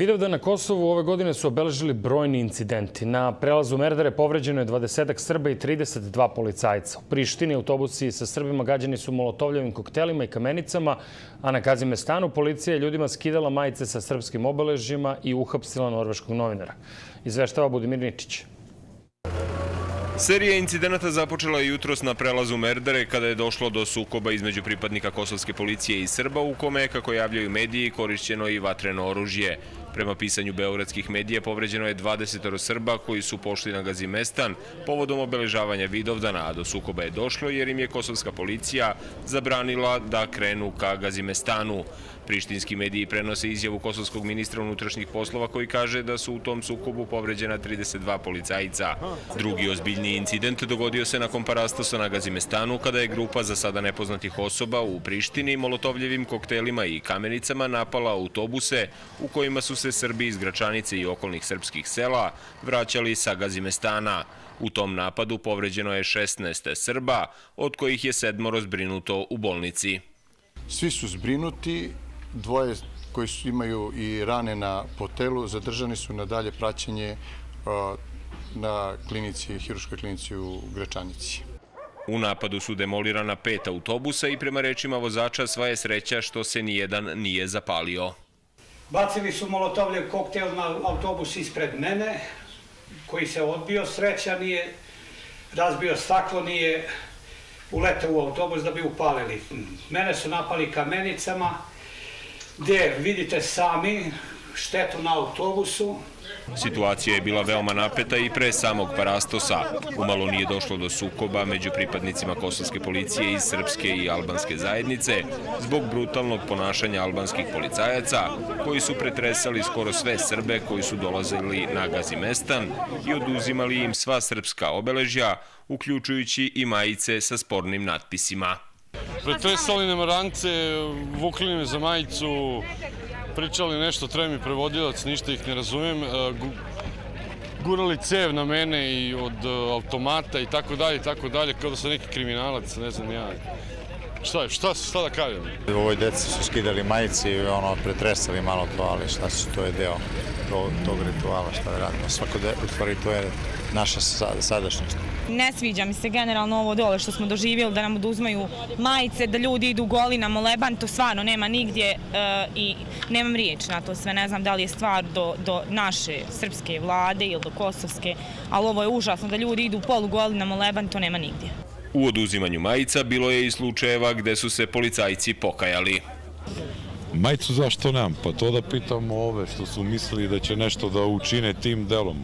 Vidovdan na Kosovu ove godine su obeležili brojni incidenti. Na prelazu Merdare povređeno je 20 Srba i 32 policajca. U Prištini autobusi sa Srbima gađani su molotovljevim koktelima i kamenicama, a na Kazimestanu policija je ljudima skidala majice sa srpskim obeležjima i uhapsila norveškog novinara. Izveštava Budimir Ničić. Serija incidenata započela je jutros na prelazu Merdare kada je došlo do sukoba između pripadnika kosovske policije i Srba u kome, kako javljaju mediji, korišćeno i vatreno oružje. Prema pisanju beogradskih medija povređeno je 20 Srba koji su pošli na Gazimestan povodom obeležavanja Vidovdana, a do sukoba je došlo jer im je kosovska policija zabranila da krenu ka Gazimestanu. Prištinski mediji prenose izjavu kosovskog ministra unutrašnjih poslova koji kaže da su u tom sukobu povređena 32 policajca. Drugi ozbiljniji incident dogodio se nakon parastosa na Gazimestanu kada je grupa za sada nepoznatih osoba u Prištini molotovljevim koktelima i kamenicama napala autobuse u kojima su se Srbi iz Gračanice i okolnih srpskih sela vraćali sa Gazimestana. U tom napadu povređeno je 16 Srba, od kojih je 7 zbrinuto u bolnici. Svi su zbrinuti, dvoje koji imaju i rane po telu zadržani su na dalje praćenje na hirurškoj klinici u Gračanici. U napadu su demolirana 5 autobusa i prema rečima vozača sva je sreća što se nijedan nije zapalio. Bacili su molotovljev koktel na autobus ispred mene, koji se odbio. Sreća nije razbio staklo, nije uletao u autobus da bi upalili. Mene su napali kamenicama, gdje vidite sami štetu na autobusu. Situacija je bila veoma napeta i pre samog parastosa. Umalo nije došlo do sukoba među pripadnicima kosovske policije iz srpske i albanske zajednice zbog brutalnog ponašanja albanskih policajaca koji su pretresali skoro sve Srbe koji su dolazili na Gazimestan i oduzimali im sva srpska obeležja, uključujući i majice sa spornim natpisima. Pretresali nam rance, vukli me za majicu, pričali nešto, treba mi prevodilac, ništa ih ne razumijem, gurali cev na mene i od automata i tako dalje, kao da sam neki kriminalac, ne znam ja. Šta da kažem? Ovoj deci su skidali majice i pretresali malo to, ali to je deo tog rituala, šta da radimo. U stvari to je naša sadašnjost. Ne sviđa mi se generalno ovo dole što smo doživjeli, da nam oduzmaju majice, da ljudi idu goli na moleban, to stvarno nema nigdje i nemam riječ na to sve. Ne znam da li je stvar do naše srpske vlade ili do kosovske, ali ovo je užasno da ljudi idu polugoli na moleban, to nema nigdje. U oduzimanju majica bilo je i slučajeva gde su se policajci pokajali. Majicu zašto nemam? Pa to da pitamo ove što su mislili da će nešto da učine tim delom.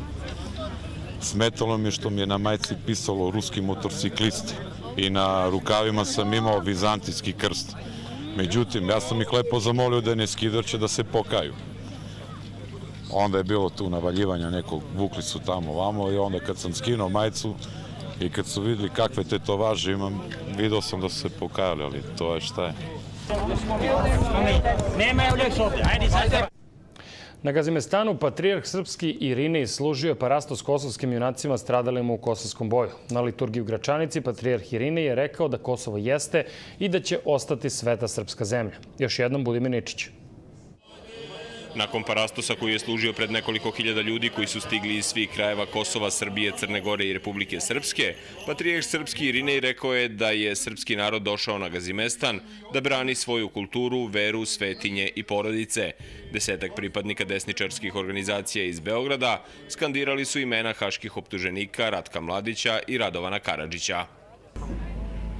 Smetalo mi je što mi je na majici pisalo ruski motorciklist i na rukavima sam imao vizantijski krst. Međutim, ja sam ih lepo zamolio da ne skidaju, će da se pokaju. Onda je bilo tu navaljivanja nekog, vukli su tamo vamo i onda kad sam skinuo majicu i kad su vidjeli kakve tetovaže imam, vidio sam da su se pokajali, ali to je šta je. Na Gazimestanu patrijarh srpski Irinej služio je parastos kosovskim junacima stradalima u kosovskom boju. Na liturgiji u Gračanici patrijarh Irinej je rekao da Kosovo jeste i da će ostati sveta srpska zemlja. Još jednom Budimir Ničić. Nakon parastosa koji je služio pred nekoliko hiljada ljudi koji su stigli iz svih krajeva Kosova, Srbije, Crne Gore i Republike Srpske, patrijarh srpski Irinej rekao je da je srpski narod došao na Gazimestan da brani svoju kulturu, veru, svetinje i porodice. 10 pripadnika desničarskih organizacija iz Beograda skandirali su imena haških optuženika Ratka Mladića i Radovana Karadžića.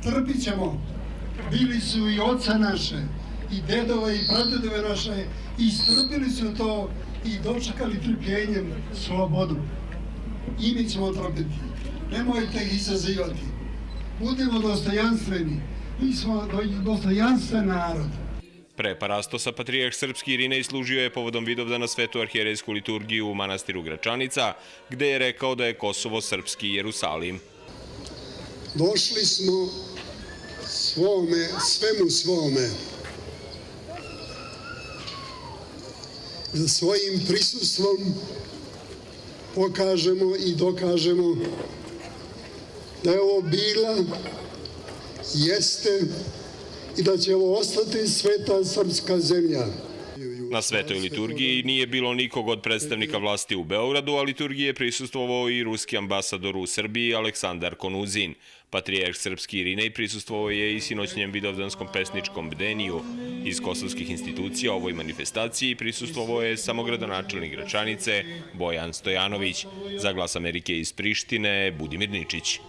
Trpit ćemo. Bili su i oca naše, i dedova i pradedove naše, istrpili su to i dočekali trpljenjem slobodu. I mi ćemo trpiti. Nemojte ih izazivati. Budemo dostojanstveni. Mi smo dostojanstven narod. Pre parastosa patrijarh srpski Irinej služio je povodom Vidovdana svetu arhijerejsku liturgiju u manastiru Gračanica, gde je rekao da je Kosovo srpski Jerusalim. Došli smo svemu svome. Da svojim prisustvom pokažemo i dokažemo da je ovo bila, jeste i da će ovo ostati sveta srpska zemlja. Na svetoj liturgiji nije bilo nikog od predstavnika vlasti u Beogradu, a liturgiji je prisustvovao i ruski ambasador u Srbiji Aleksandar Konuzin. Patrijarh srpski Irinej prisustvovao je i sinoćnjem vidovdanskom pesničkom bdeniju. Iz kosovskih institucija ovoj manifestaciji prisustvovao je samo gradonačelnik Gračanice Bojan Stojanović. Za Glas Amerike iz Prištine, Budimir Ničić.